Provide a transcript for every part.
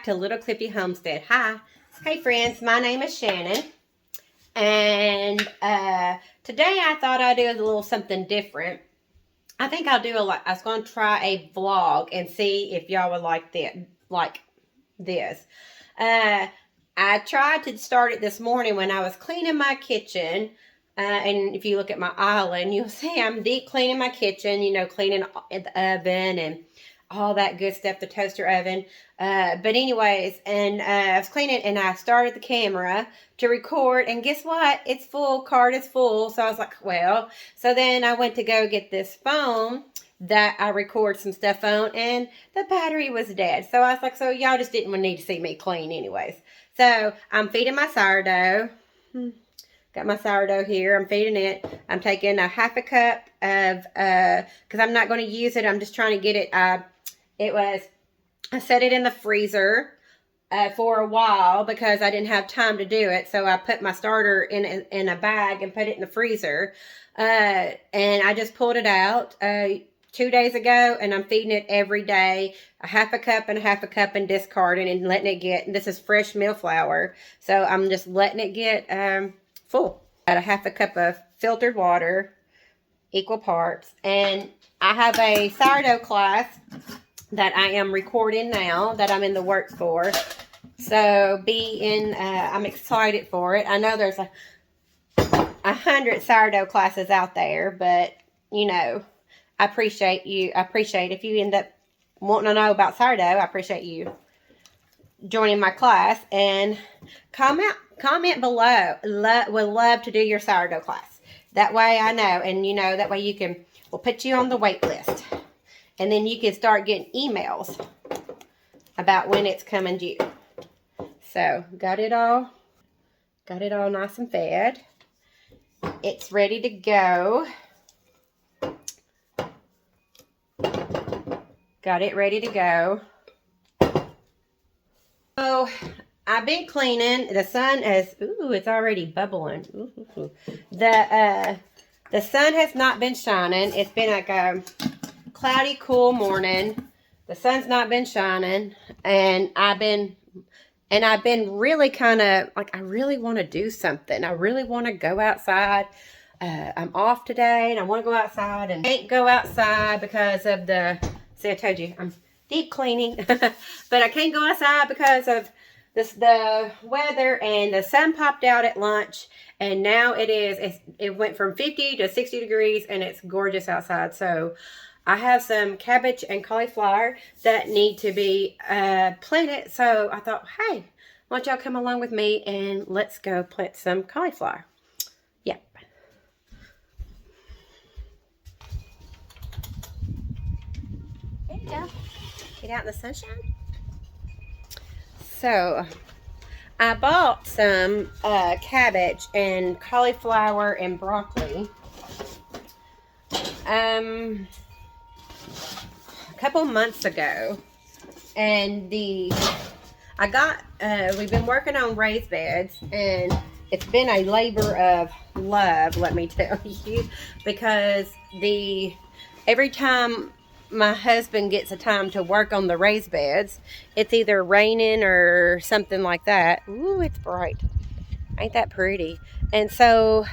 back to Little Clifty Homestead. Hi. Hey friends, my name is Shannon. And today I thought I'd do a little something different. I think I'll do I was going to try a vlog and see if y'all would like this. I tried to start it this morning when I was cleaning my kitchen. And if you look at my island, you'll see I'm deep cleaning my kitchen, you know, cleaning the oven and all that good stuff, the toaster oven. But anyways, and I was cleaning and I started the camera to record, and guess what? It's full, card is full. So I was like, well, so then I went to go get this phone that I record some stuff on, and the battery was dead. So I was like, so y'all just didn't need to see me clean anyways. So I'm feeding my sourdough. Got my sourdough here. I'm feeding it. I'm taking a half a cup of, because I'm not going to use it. I'm just trying to get it. I set it in the freezer for a while because I didn't have time to do it. So I put my starter in a bag and put it in the freezer. And I just pulled it out 2 days ago, and I'm feeding it every day, a half a cup and a half a cup, and discarding and letting it get, and this is fresh meal flour. So I'm just letting it get full. Got a half a cup of filtered water, equal parts. And I have a sourdough class that I am recording now, that I'm in the works for. So I'm excited for it. I know there's 100 sourdough classes out there, but you know, I appreciate if you end up wanting to know about sourdough. I appreciate you joining my class, and comment below. Would love to do your sourdough class. That way I know, and you know, that way we'll put you on the wait list. And then you can start getting emails about when it's coming due. So, got it all nice and fed. It's ready to go. Got it ready to go. So, I've been cleaning. The sun is, it's already bubbling. Ooh. The sun has not been shining. It's been like a cloudy, cool morning. The sun's not been shining, and I've been really kind of like, I really want to do something. I really want to go outside. I'm off today, and I want to go outside, and can't go outside because of see, I told you I'm deep cleaning, but I can't go outside because of the weather, and the sun popped out at lunch, and now it went from 50 to 60 degrees, and it's gorgeous outside. So I have some cabbage and cauliflower that need to be planted. So I thought, hey, why don't y'all come along with me and let's go plant some cauliflower. Yep. There you go. Get out in the sunshine. So I bought some cabbage and cauliflower and broccoli. A couple months ago, and we've been working on raised beds, and it's been a labor of love, let me tell you, because every time my husband gets a time to work on the raised beds, it's either raining or something like that. Ooh, it's bright. Ain't that pretty? And so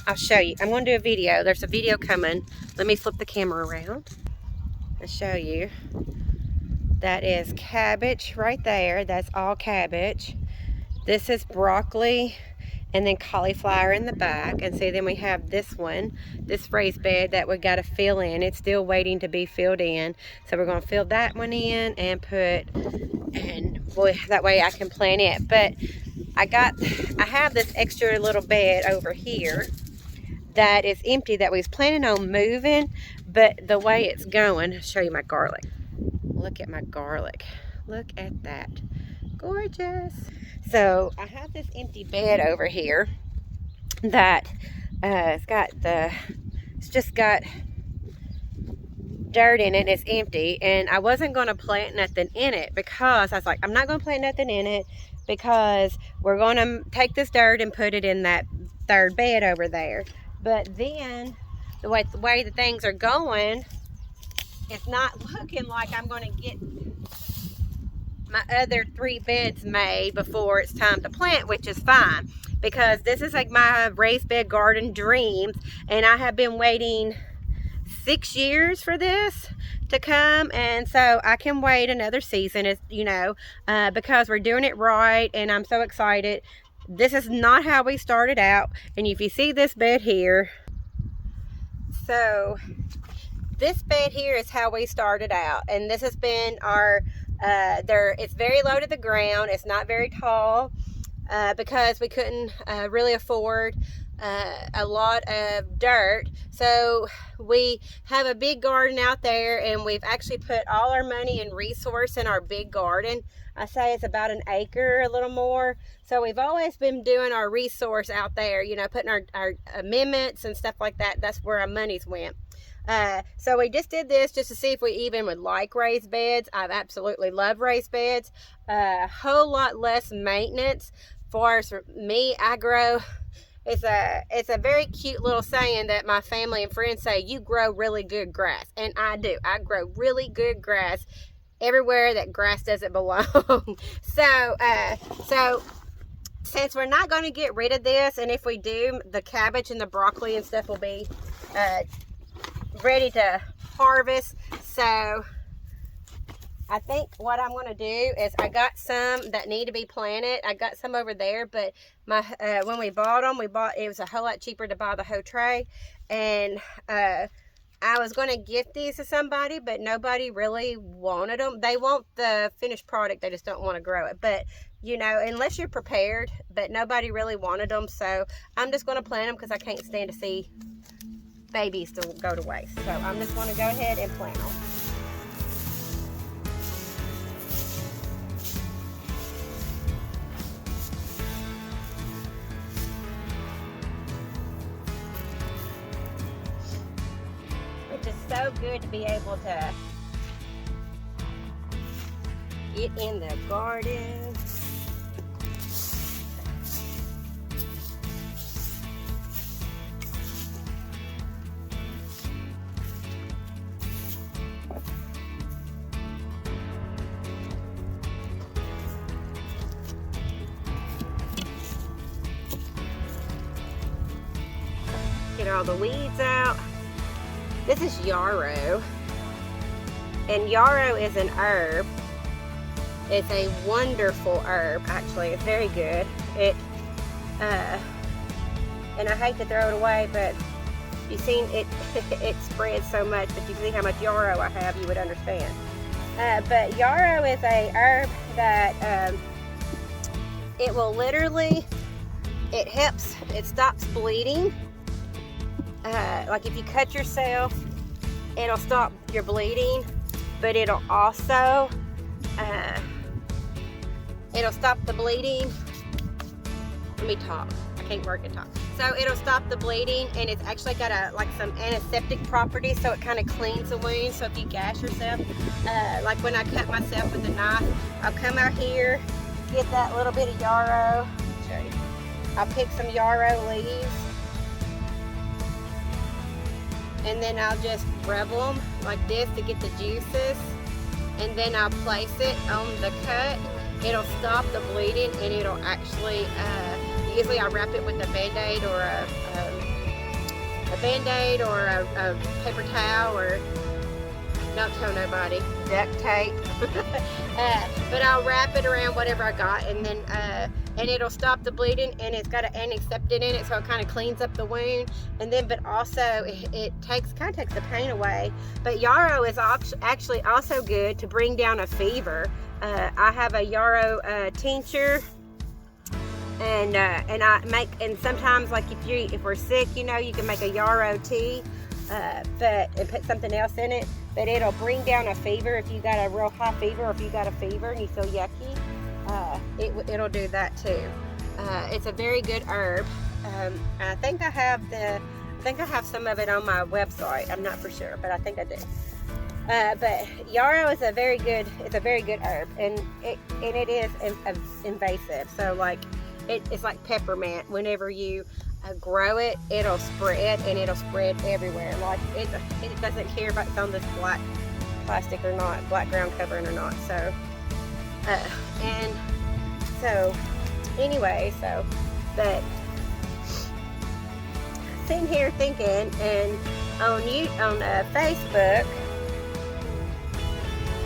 I'll show you. I'm going to do a video. There's a video coming. Let me flip the camera around and show you. That is cabbage right there. That's all cabbage. This is broccoli, and then cauliflower in the back. And see, then we have this one, this raised bed that we got to fill in. It's still waiting to be filled in. So we're going to fill that one in and boy, that way I can plant it. But I have this extra little bed over here that is empty that we was planning on moving, but the way it's going, I'll show you my garlic. Look at my garlic. Look at that. Gorgeous. So I have this empty bed over here that it's just got dirt in it. It's empty, and I wasn't going to plant nothing in it because I was like, I'm not going to plant nothing in it because we're going to take this dirt and put it in that third bed over there. But then the way the things are going, it's not looking like I'm going to get my other 3 beds made before it's time to plant, which is fine because this is like my raised bed garden dreams, and I have been waiting 6 years for this to come, and so I can wait another season, as you know, because we're doing it right, and I'm so excited. This is not how we started out, and if you see this bed here, so this bed here is how we started out, and this has been our it's very low to the ground. It's not very tall because we couldn't really afford a lot of dirt, so we have a big garden out there, and we've actually put all our money and resource in our big garden. I say it's about an acre, a little more. So we've always been doing our resource out there, you know, putting our amendments and stuff like that. That's where our money's went. So we just did this just to see if we even would like raised beds. I've absolutely loved raised beds. A whole lot less maintenance. For me, I grow, it's a very cute little saying that my family and friends say, you grow really good grass. And I do. I grow really good grass everywhere that grass doesn't belong. So since we're not going to get rid of this, and if we do, the cabbage and the broccoli and stuff will be ready to harvest. So I think what I'm going to do is, I got some that need to be planted. I got some over there, but my when we bought them, it was a whole lot cheaper to buy the whole tray, and I was going to gift these to somebody, but nobody really wanted them. They want the finished product, they just don't want to grow it. But you know, unless you're prepared, but nobody really wanted them, so I'm just going to plant them because I can't stand to see babies to go to waste. So I'm just going to go ahead and plant them. Which is so good to be able to get in the garden. Get all the weeds out. This is yarrow, and yarrow is an herb. It's a wonderful herb, actually. It's very good. And I hate to throw it away, but you've seen it. It spreads so much. If you see how much yarrow I have, you would understand. But yarrow is a herb that it will literally, it helps. It stops bleeding. Like if you cut yourself, it'll stop your bleeding, but it'll also it'll stop the bleeding. Let me talk. I can't work and talk. So it'll stop the bleeding, and it's actually got like some antiseptic properties, so it kind of cleans the wound. So if you gash yourself, like when I cut myself with a knife, I'll come out here, get that little bit of yarrow. Show you. I'll pick some yarrow leaves, and then I'll just rub them like this to get the juices, and then I'll place it on the cut. It'll stop the bleeding, and it'll actually, usually I wrap it with a Band-Aid or a paper towel, or not tell nobody, duct tape. But I'll wrap it around whatever I got, and then and it'll stop the bleeding, and it's got an antiseptic in it, so it kind of cleans up the wound. And then, but also it kind of takes the pain away. But yarrow is actually also good to bring down a fever. I have a yarrow tincture, and I make, and sometimes like if we're sick, you know, you can make a yarrow tea, and put something else in it. But it'll bring down a fever if you got a real high fever, or if you got a fever and you feel yucky. It'll do that too. It's a very good herb. I think I have some of it on my website. I'm not for sure, but I think I do. But yarrow is a very good herb, and it is invasive. So like it's like peppermint. Whenever you grow it, it'll spread, and it'll spread everywhere. Like it doesn't care if it's on this black plastic or not, black ground covering or not. So And so, anyway, but sitting here thinking, and on Facebook,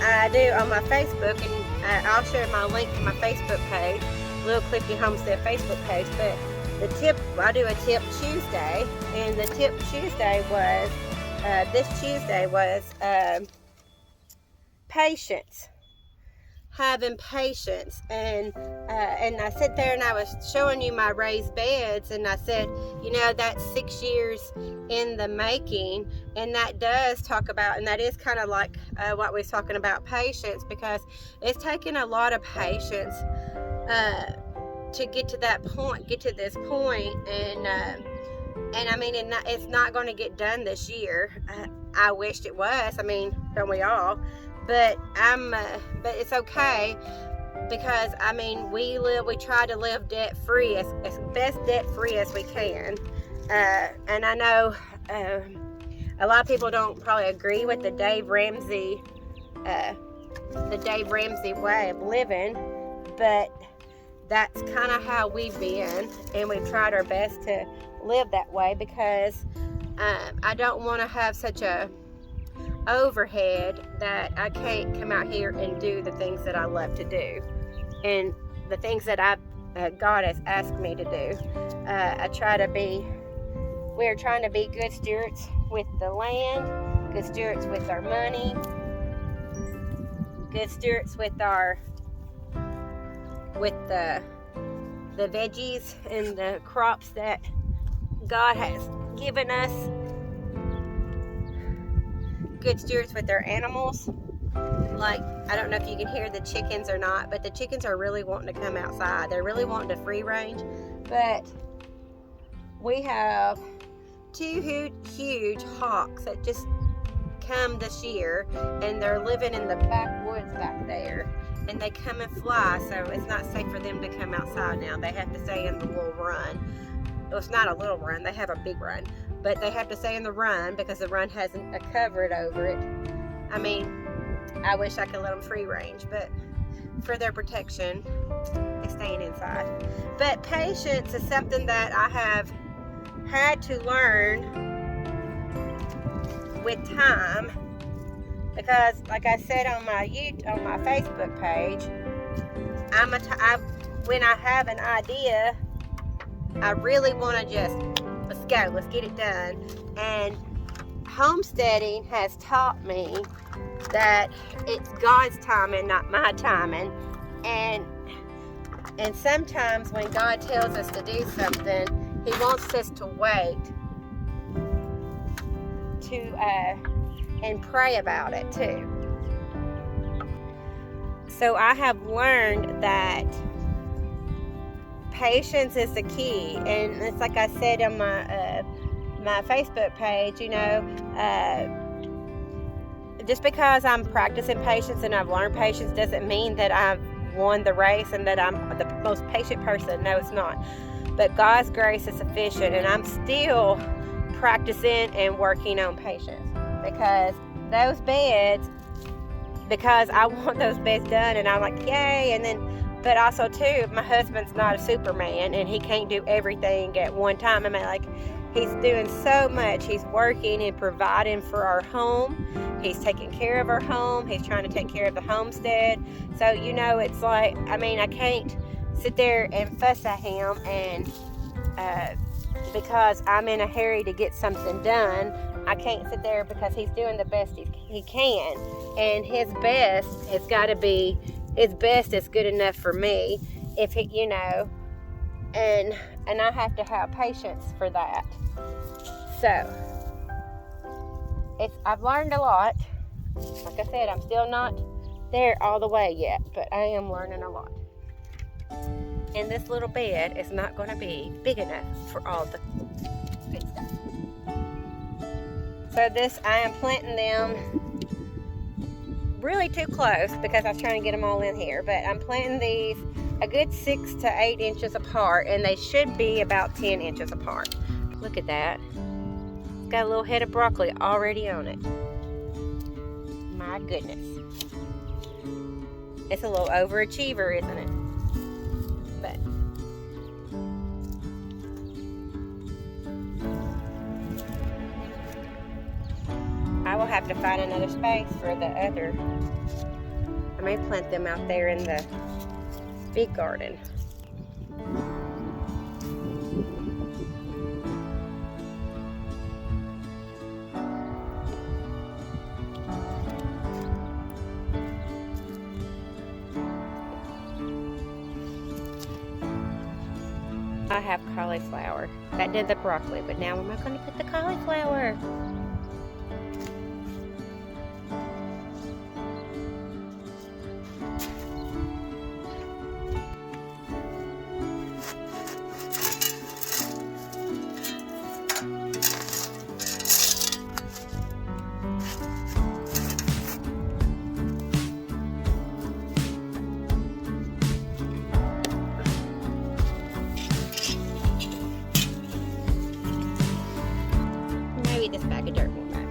I do on my Facebook, and I'll share my link to my Facebook page, Little Clifty Homestead Facebook page. But the tip, I do a tip Tuesday, and the tip Tuesday was this Tuesday was patience. Having patience, and I sit there and I was showing you my raised beds, and I said, you know, that's 6 years in the making, and that does talk about, and that is kind of like what we was talking about, patience, because it's taken a lot of patience to get to that point, get to this point, and I mean, it's not going to get done this year. I wished it was. I mean, don't we all? But but it's okay, because I mean, we try to live debt free, as best debt free as we can. And I know a lot of people don't probably agree with the Dave Ramsey way of living, but that's kind of how we've been, and we've tried our best to live that way, because I don't want to have such a overhead that I can't come out here and do the things that I love to do, and the things that God has asked me to do. We're trying to be good stewards with the land, good stewards with our money, good stewards with the veggies and the crops that God has given us. Good stewards with their animals. Like, I don't know if you can hear the chickens or not, but the chickens are really wanting to come outside. They're really wanting to free range. But we have 2 huge hawks that just come this year, and they're living in the backwoods back there, and they come and fly, so it's not safe for them to come outside now. They have to stay in the little run. Well, it's not a little run, they have a big run, but they have to stay in the run because the run has a cover over it. I mean, I wish I could let them free range, but for their protection, they're staying inside. But patience is something that I have had to learn with time, because like I said on my Facebook page, when I have an idea, I really want to just, let's go, let's get it done. And homesteading has taught me that it's God's timing, not my timing. And sometimes when God tells us to do something, He wants us to wait and pray about it too. So I have learned that patience is the key, and it's like I said on my Facebook page, you know, just because I'm practicing patience and I've learned patience doesn't mean that I've won the race and that I'm the most patient person. No, it's not. But God's grace is sufficient, and I'm still practicing and working on patience, because those beds, because I want those beds done, and I'm like, yay. And then, but also too, my husband's not a Superman, and he can't do everything at one time. I mean, like, he's doing so much. He's working and providing for our home. He's taking care of our home. He's trying to take care of the homestead. So, you know, it's like, I mean, I can't sit there and fuss at him, and because I'm in a hurry to get something done. I can't sit there, because he's doing the best he can, and his best has got to be, his best is good enough for me, if he, you know, and I have to have patience for that. So I've learned a lot. Like I said, I'm still not there all the way yet, but I am learning a lot. And this little bed is not going to be big enough for all the good stuff. So I am planting them really too close, because I was trying to get them all in here. But I'm planting these a good 6 to 8 inches apart, and they should be about 10 inches apart. Look at that. It's got a little head of broccoli already on it. My goodness. It's a little overachiever, isn't it? But I will have to find another space for the other. I may plant them out there in the big garden. I have cauliflower. That did the broccoli, but now am I going to put the cauliflower? Maybe this bag of dirt won't matter.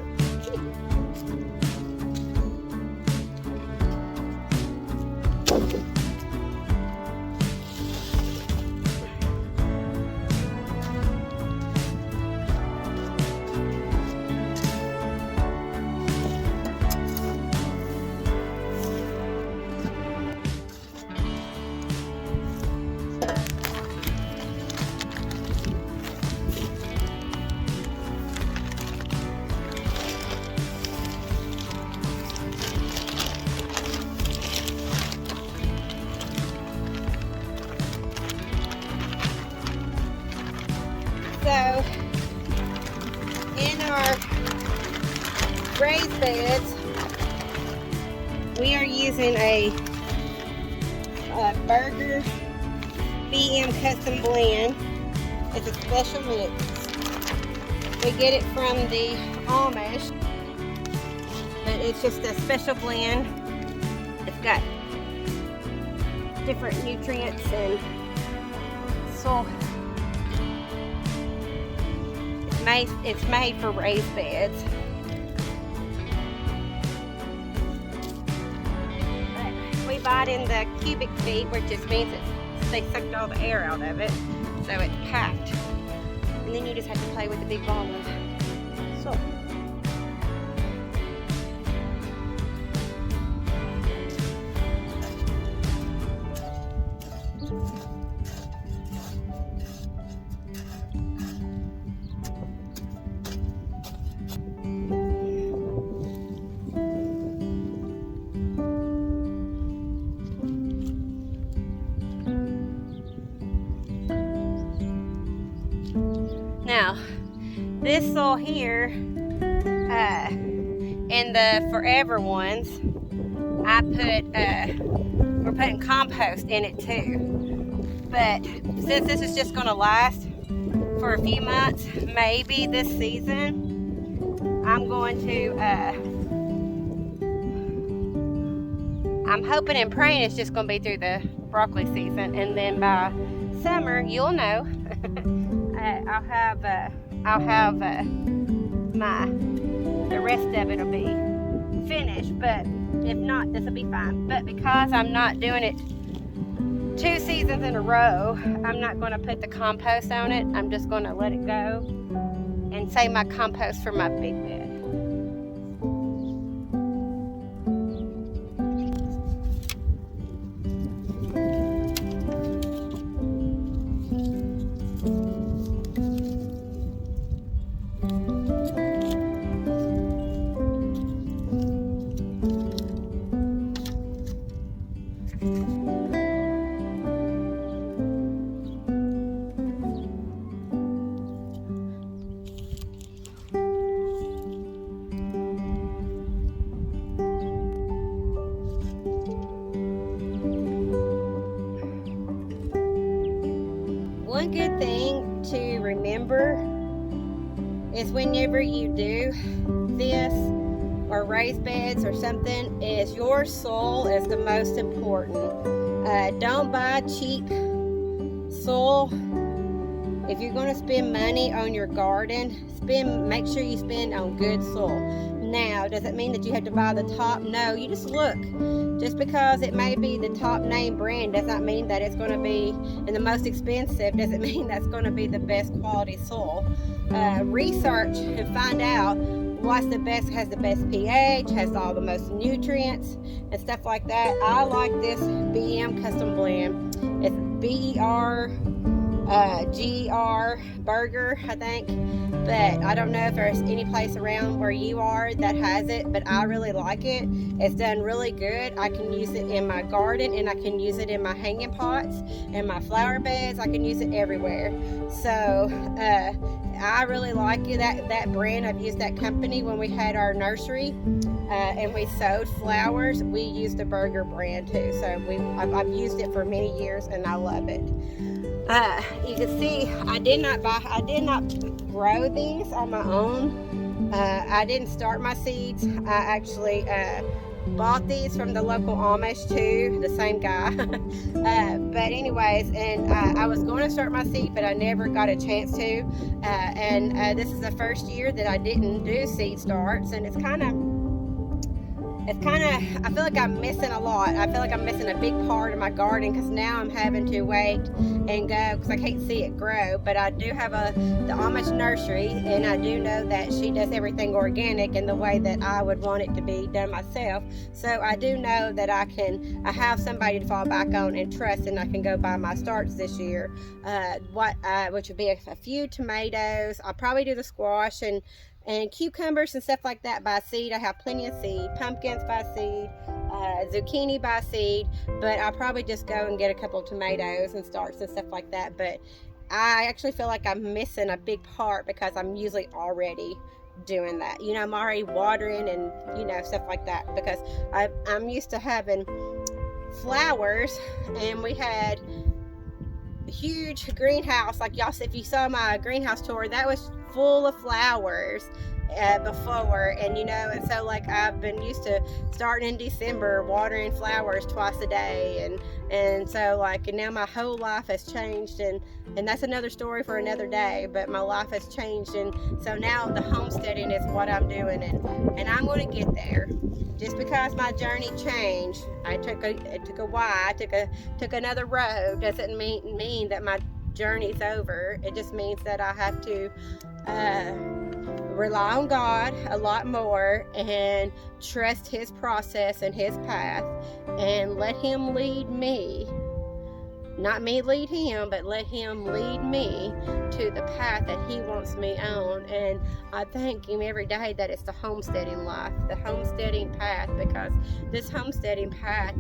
So, in our raised beds, we are using a Berger BM Custom Blend. It's a special mix. We get it from the Amish, but it's just a special blend. It's got different nutrients and soil. It's made for raised beds. But we buy it in the cubic feet, which just means they sucked all the air out of it, so it's packed. And then you just have to play with the big ball of soil. Now, this soil here, in the forever ones, I put, we're putting compost in it too. But since this is just gonna last for a few months, maybe this season, I'm going to, I'm hoping and praying it's just gonna be through the broccoli season, and then by summer, you'll know, I'll have the rest of it will be finished, but if not, this will be fine. But because I'm not doing it 2 seasons in a row, I'm not going to put the compost on it. I'm just going to let it go and save my compost for my big bed. One good thing to remember is whenever you do this or raised beds or something, is your soil is the most important. Don't buy cheap soil. If you're going to spend money on your garden, make sure you spend on good soil. Now, does it mean that you have to buy the top? No, you just look. Just because it may be the top name brand does not mean that it's going to be, and the most expensive doesn't mean that's going to be the best quality soil. Research and find out what's the best, has the best pH, has all the most nutrients and stuff like that. I like this BM Custom Blend. It's BER, Berger, I think. But I don't know if there's any place around where you are that has it, but I really like it. It's done really good. I can use it in my garden, and I can use it in my hanging pots and my flower beds. I can use it everywhere. So I really like it, that brand. I've used that company when we had our nursery and we sowed flowers. We used the Berger brand too. So I've used it for many years, and I love it. You can see I did not grow these on my own. I didn't start my seeds. I actually bought these from the local Amish too, the same guy. But anyways, and I was going to start my seed, but I never got a chance to. And this is the first year that I didn't do seed starts, and it's kind of, I feel like I'm missing a lot. I feel like I'm missing a big part of my garden, because now I'm having to wait and go because I can't see it grow. But I do have the Amish nursery, and I do know that she does everything organic in the way that I would want it to be done myself. So I do know that I have somebody to fall back on and trust, and I can go buy my starts this year. Which would be a few tomatoes. I'll probably do the squash and cucumbers and stuff like that by seed. I have plenty of seed. Pumpkins by seed, zucchini by seed, but I'll probably just go and get a couple of tomatoes and starts and stuff like that. But I actually feel like I'm missing a big part, because I'm usually already doing that. You know, I'm already watering and, you know, stuff like that, because I'm used to having flowers, and we had a huge greenhouse. Like y'all, if you saw my greenhouse tour, that was full of flowers before, and you know, and so like I've been used to starting in December watering flowers twice a day, and so like, and now my whole life has changed, and that's another story for another day. But my life has changed, and so now the homesteading is what I'm doing, and I'm going to get there. Just because my journey changed, it took a while, I took another road, doesn't mean that my journey's over. It just means that I have to rely on God a lot more and trust His process and His path, and let Him lead me. Not me lead Him, but let Him lead me to the path that He wants me on. And I thank Him every day that it's the homesteading life, the homesteading path, because this homesteading path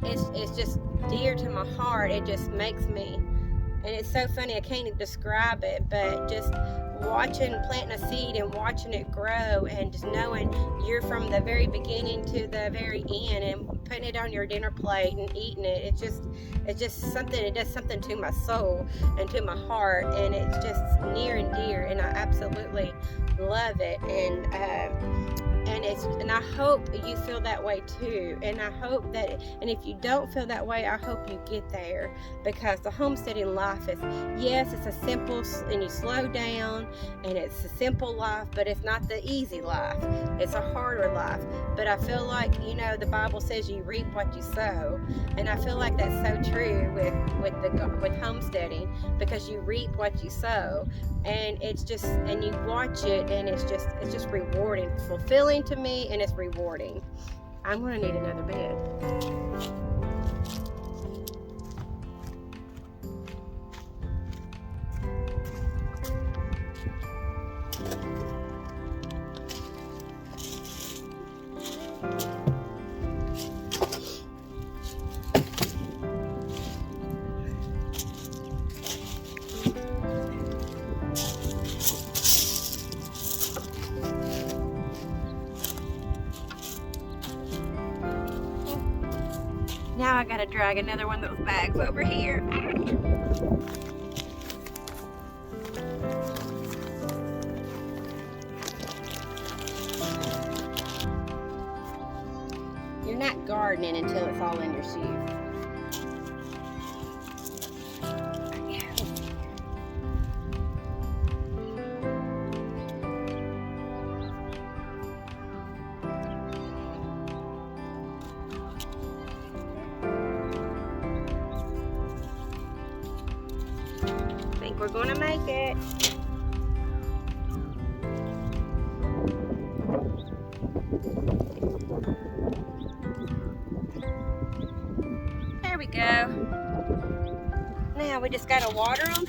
it's just dear to my heart. It just makes me, and it's so funny, I can't even describe it, but just planting a seed and watching it grow, and just knowing you're from the very beginning to the very end, and putting it on your dinner plate and eating it. It's just something, it does something to my soul and to my heart, and it's just near and dear, and I absolutely love it. And I hope you feel that way too. And I hope that, and if you don't feel that way, I hope you get there, because the homesteading life is, yes, it's a simple, and you slow down, and it's a simple life, but it's not the easy life. It's a harder life. But I feel like, you know, the Bible says you reap what you sow, and I feel like that's so true with homesteading, because you reap what you sow, and it's just, and you watch it, and it's just rewarding, fulfilling to me, and it's rewarding. I'm going to need another bed. Now I gotta drag another one of those bags over here. You're not gardening until it's all in your shoe. we're gonna make it. There we go. Now we just gotta water them.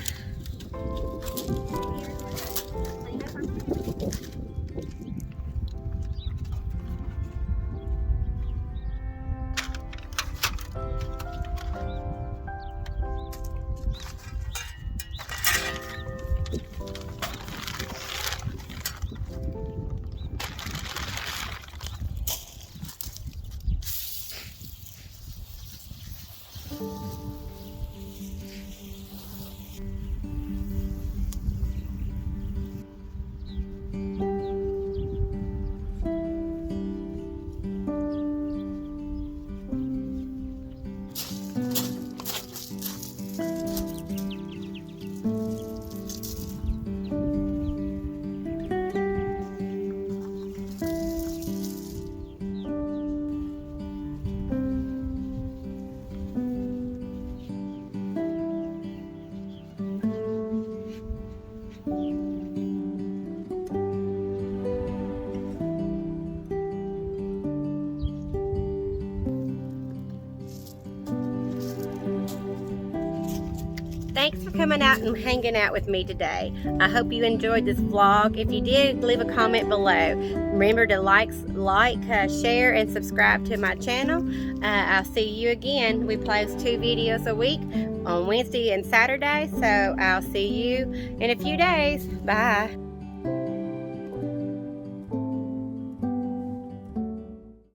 Thanks for coming out and hanging out with me today. I hope you enjoyed this vlog. If you did, leave a comment below. Remember to share, and subscribe to my channel. I'll see you again. We post 2 videos a week on Wednesday and Saturday, so I'll see you in a few days. Bye.